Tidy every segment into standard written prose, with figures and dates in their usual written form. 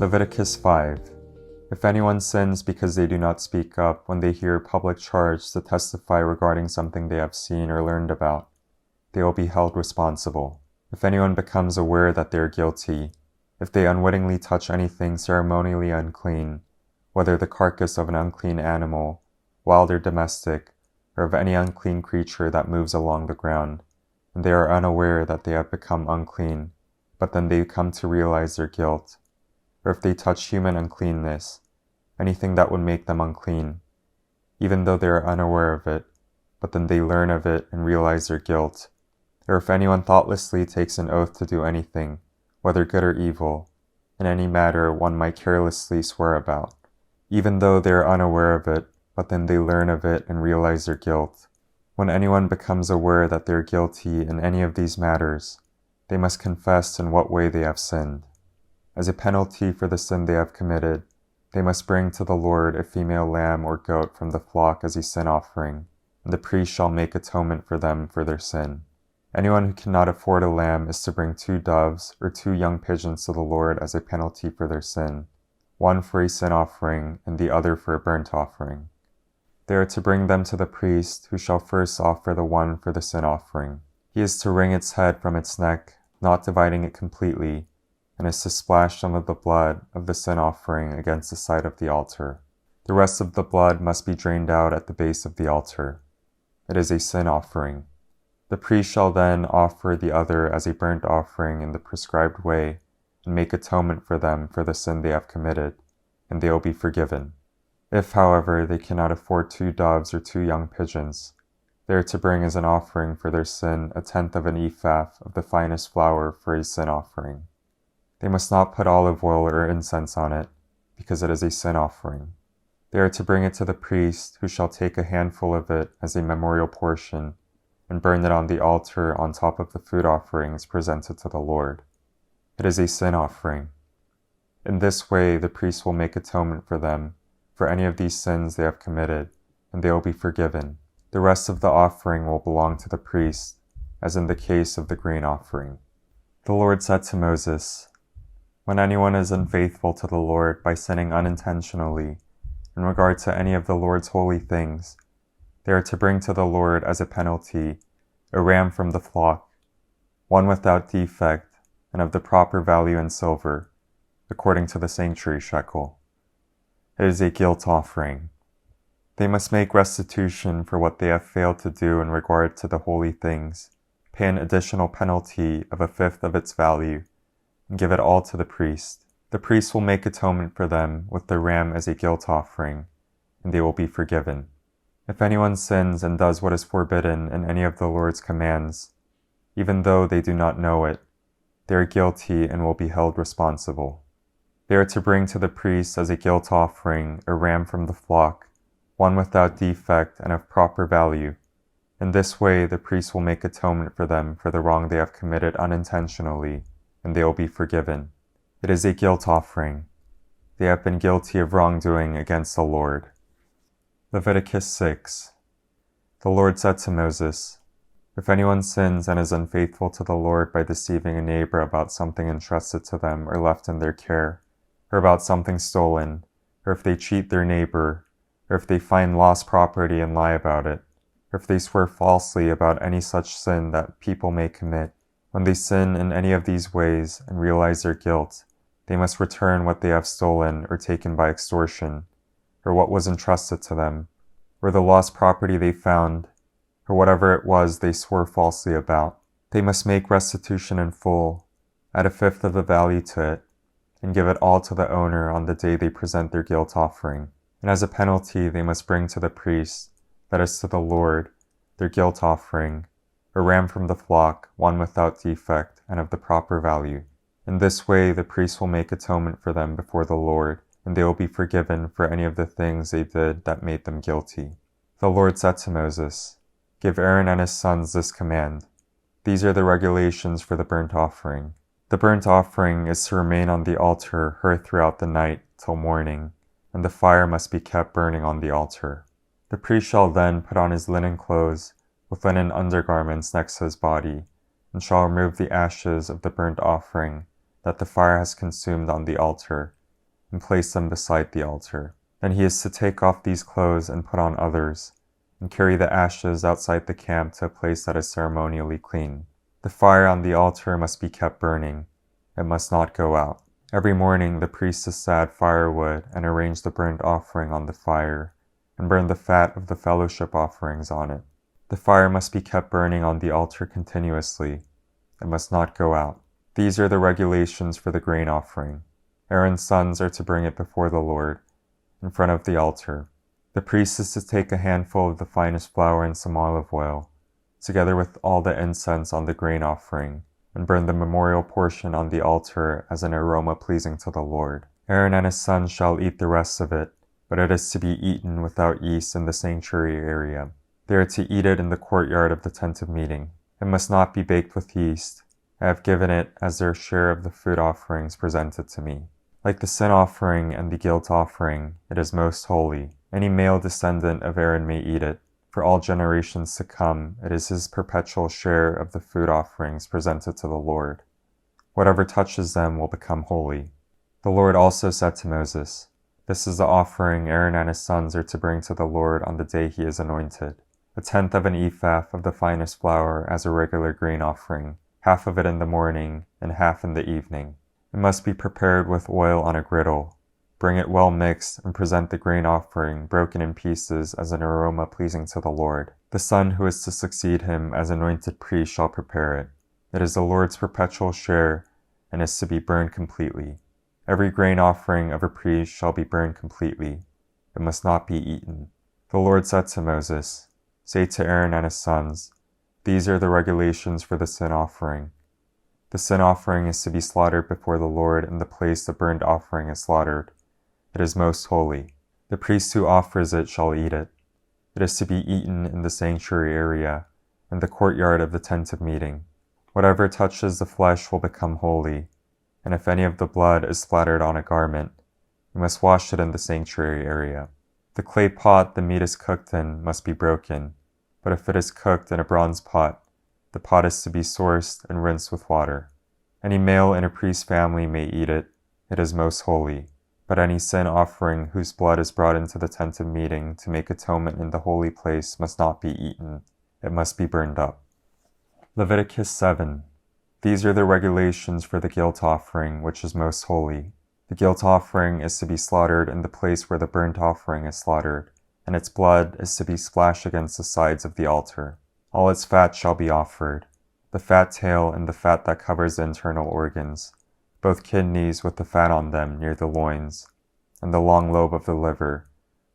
Leviticus 5. If anyone sins because they do not speak up when they hear public charge to testify regarding something they have seen or learned about, they will be held responsible. If anyone becomes aware that they are guilty, if they unwittingly touch anything ceremonially unclean, whether the carcass of an unclean animal, wild or domestic, or of any unclean creature that moves along the ground, and they are unaware that they have become unclean, but then they come to realize their guilt, or if they touch human uncleanness, anything that would make them unclean, even though they are unaware of it, but then they learn of it and realize their guilt, or if anyone thoughtlessly takes an oath to do anything, whether good or evil, in any matter one might carelessly swear about, even though they are unaware of it, but then they learn of it and realize their guilt. When anyone becomes aware that they are guilty in any of these matters, they must confess in what way they have sinned. As a penalty for the sin they have committed, they must bring to the Lord a female lamb or goat from the flock as a sin offering, and the priest shall make atonement for them for their sin. Anyone who cannot afford a lamb is to bring 2 doves or 2 young pigeons to the Lord as a penalty for their sin, one for a sin offering and the other for a burnt offering. They are to bring them to the priest, who shall first offer the one for the sin offering. He is to wring its head from its neck, not dividing it completely, and is to splash some of the blood of the sin offering against the side of the altar. The rest of the blood must be drained out at the base of the altar. It is a sin offering. The priest shall then offer the other as a burnt offering in the prescribed way, and make atonement for them for the sin they have committed, and they will be forgiven. If, however, they cannot afford 2 doves or 2 young pigeons, they are to bring as an offering for their sin 1/10 of an ephah of the finest flour for a sin offering. They must not put olive oil or incense on it, because it is a sin offering. They are to bring it to the priest, who shall take a handful of it as a memorial portion, and burn it on the altar on top of the food offerings presented to the Lord. It is a sin offering. In this way, the priest will make atonement for them, for any of these sins they have committed, and they will be forgiven. The rest of the offering will belong to the priest, as in the case of the grain offering. The Lord said to Moses, "When anyone is unfaithful to the Lord by sinning unintentionally in regard to any of the Lord's holy things, they are to bring to the Lord as a penalty a ram from the flock, one without defect and of the proper value in silver, according to the sanctuary shekel. It is a guilt offering. They must make restitution for what they have failed to do in regard to the holy things, pay an additional penalty of 1/5 of its value, and give it all to the priest. The priest will make atonement for them with the ram as a guilt offering, and they will be forgiven. If anyone sins and does what is forbidden in any of the Lord's commands, even though they do not know it, they are guilty and will be held responsible. They are to bring to the priest as a guilt offering a ram from the flock, one without defect and of proper value. In this way, the priest will make atonement for them for the wrong they have committed unintentionally, and they will be forgiven. It is a guilt offering. They have been guilty of wrongdoing against the Lord." Leviticus 6. The Lord said to Moses, "If anyone sins and is unfaithful to the Lord by deceiving a neighbor about something entrusted to them or left in their care, or about something stolen, or if they cheat their neighbor, or if they find lost property and lie about it, or if they swear falsely about any such sin that people may commit, when they sin in any of these ways and realize their guilt, they must return what they have stolen or taken by extortion, or what was entrusted to them, or the lost property they found, or whatever it was they swore falsely about. They must make restitution in full, add 1/5 of the value to it, and give it all to the owner on the day they present their guilt offering. And as a penalty, they must bring to the priest, that is to the Lord, their guilt offering, a ram from the flock, one without defect and of the proper value. In this way, the priest will make atonement for them before the Lord, and they will be forgiven for any of the things they did that made them guilty. The Lord said to Moses, "Give Aaron and his sons this command. These are the regulations for the burnt offering. The burnt offering is to remain on the altar heard throughout the night till morning, and the fire must be kept burning on the altar. The priest shall then put on his linen clothes with linen undergarments next to his body, and shall remove the ashes of the burnt offering that the fire has consumed on the altar, and place them beside the altar. Then he is to take off these clothes and put on others, and carry the ashes outside the camp to a place that is ceremonially clean. The fire on the altar must be kept burning. It must not go out. Every morning the priestess add firewood and arrange the burnt offering on the fire, and burn the fat of the fellowship offerings on it. The fire must be kept burning on the altar continuously. It must not go out. These are the regulations for the grain offering. Aaron's sons are to bring it before the Lord, in front of the altar. The priest is to take a handful of the finest flour and some olive oil, together with all the incense on the grain offering, and burn the memorial portion on the altar as an aroma pleasing to the Lord. Aaron and his sons shall eat the rest of it, but it is to be eaten without yeast in the sanctuary area. They are to eat it in the courtyard of the tent of meeting. It must not be baked with yeast. I have given it as their share of the food offerings presented to me. Like the sin offering and the guilt offering, it is most holy. Any male descendant of Aaron may eat it. For all generations to come, it is his perpetual share of the food offerings presented to the Lord. Whatever touches them will become holy. The Lord also said to Moses, "This is the offering Aaron and his sons are to bring to the Lord on the day he is anointed. 1/10 of an ephah of the finest flour as a regular grain offering, half of it in the morning and half in the evening. It must be prepared with oil on a griddle. Bring it well mixed and present the grain offering broken in pieces as an aroma pleasing to the Lord. The son who is to succeed him as anointed priest shall prepare it. It is the Lord's perpetual share and is to be burned completely. Every grain offering of a priest shall be burned completely. It must not be eaten." The Lord said to Moses, "Say to Aaron and his sons, these are the regulations for the sin offering. The sin offering is to be slaughtered before the Lord in the place the burnt offering is slaughtered. It is most holy. The priest who offers it shall eat it. It is to be eaten in the sanctuary area, in the courtyard of the tent of meeting. Whatever touches the flesh will become holy, and if any of the blood is splattered on a garment, you must wash it in the sanctuary area. The clay pot the meat is cooked in must be broken, but if it is cooked in a bronze pot, the pot is to be sourced and rinsed with water. Any male in a priest's family may eat it. It is most holy. But any sin offering whose blood is brought into the tent of meeting to make atonement in the holy place must not be eaten. It must be burned up." Leviticus 7. These are the regulations for the guilt offering, which is most holy. The guilt offering is to be slaughtered in the place where the burnt offering is slaughtered, and its blood is to be splashed against the sides of the altar. All its fat shall be offered, the fat tail and the fat that covers the internal organs, both kidneys with the fat on them near the loins, and the long lobe of the liver,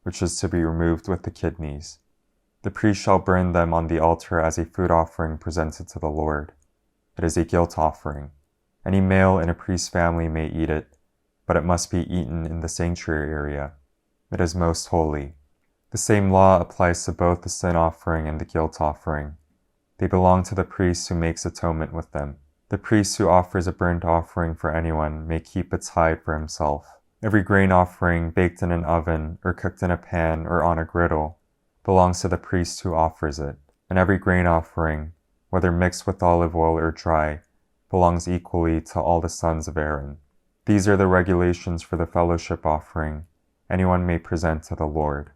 which is to be removed with the kidneys. The priest shall burn them on the altar as a food offering presented to the Lord. It is a guilt offering. Any male in a priest's family may eat it, but it must be eaten in the sanctuary area. It is most holy. The same law applies to both the sin offering and the guilt offering. They belong to the priest who makes atonement with them. The priest who offers a burnt offering for anyone may keep its hide for himself. Every grain offering baked in an oven or cooked in a pan or on a griddle belongs to the priest who offers it, and every grain offering, whether mixed with olive oil or dry, belongs equally to all the sons of Aaron. These are the regulations for the fellowship offering anyone may present to the Lord.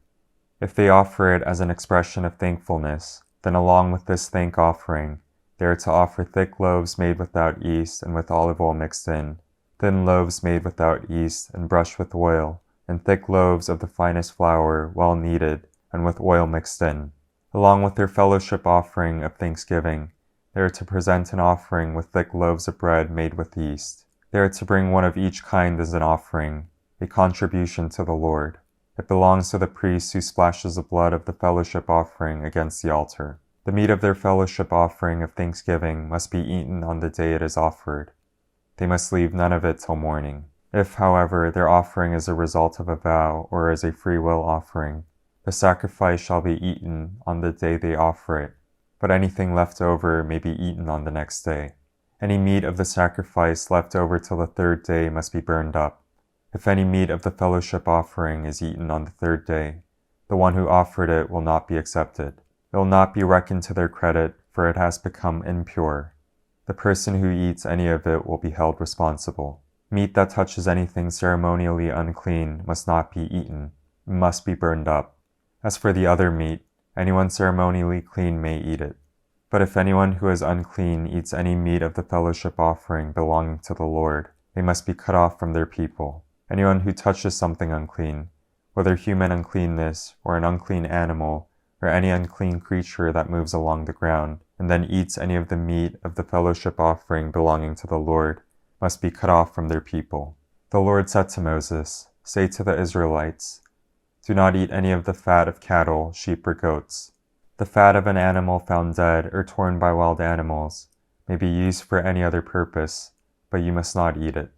If they offer it as an expression of thankfulness, then along with this thank offering, they are to offer thick loaves made without yeast and with olive oil mixed in, thin loaves made without yeast and brushed with oil, and thick loaves of the finest flour, well kneaded, and with oil mixed in. Along with their fellowship offering of thanksgiving, they are to present an offering with thick loaves of bread made with yeast. They are to bring one of each kind as an offering, a contribution to the Lord. It belongs to the priest who splashes the blood of the fellowship offering against the altar. The meat of their fellowship offering of thanksgiving must be eaten on the day it is offered. They must leave none of it till morning. If, however, their offering is a result of a vow or is a free will offering, the sacrifice shall be eaten on the day they offer it, but anything left over may be eaten on the next day. Any meat of the sacrifice left over till the third day must be burned up. If any meat of the fellowship offering is eaten on the third day, the one who offered it will not be accepted. It will not be reckoned to their credit, for it has become impure. The person who eats any of it will be held responsible. Meat that touches anything ceremonially unclean must not be eaten, it must be burned up. As for the other meat, anyone ceremonially clean may eat it. But if anyone who is unclean eats any meat of the fellowship offering belonging to the Lord, they must be cut off from their people. Anyone who touches something unclean, whether human uncleanness or an unclean animal, or any unclean creature that moves along the ground, and then eats any of the meat of the fellowship offering belonging to the Lord, must be cut off from their people. The Lord said to Moses, "Say to the Israelites, do not eat any of the fat of cattle, sheep, or goats. The fat of an animal found dead or torn by wild animals may be used for any other purpose, but you must not eat it.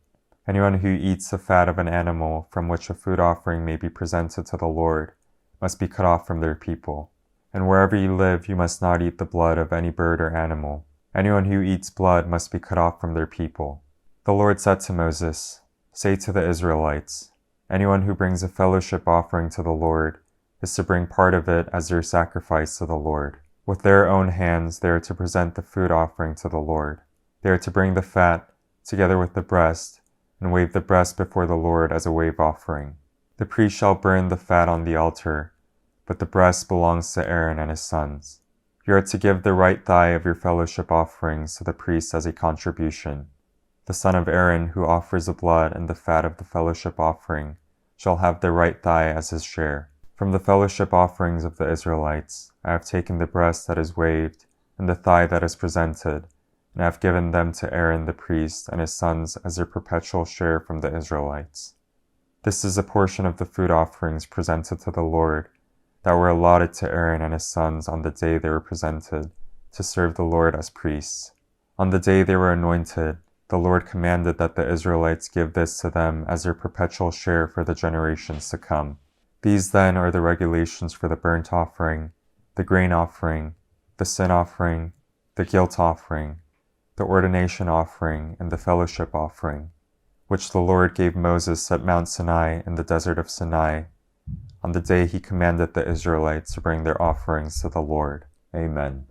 Anyone who eats the fat of an animal from which a food offering may be presented to the Lord must be cut off from their people. And wherever you live, you must not eat the blood of any bird or animal. Anyone who eats blood must be cut off from their people." The Lord said to Moses, "Say to the Israelites, anyone who brings a fellowship offering to the Lord is to bring part of it as their sacrifice to the Lord. With their own hands they are to present the food offering to the Lord. They are to bring the fat, together with the breast, and wave the breast before the Lord as a wave offering. The priest shall burn the fat on the altar, but the breast belongs to Aaron and his sons. You are to give the right thigh of your fellowship offerings to the priest as a contribution. The son of Aaron who offers the blood and the fat of the fellowship offering shall have the right thigh as his share. From the fellowship offerings of the Israelites, I have taken the breast that is waved and the thigh that is presented, and I have given them to Aaron the priest and his sons as their perpetual share from the Israelites. This is a portion of the food offerings presented to the Lord that were allotted to Aaron and his sons on the day they were presented to serve the Lord as priests. On the day they were anointed, the Lord commanded that the Israelites give this to them as their perpetual share for the generations to come. These then are the regulations for the burnt offering, the grain offering, the sin offering, the guilt offering, the ordination offering, and the fellowship offering, which the Lord gave Moses at Mount Sinai in the desert of Sinai, on the day he commanded the Israelites to bring their offerings to the Lord. Amen.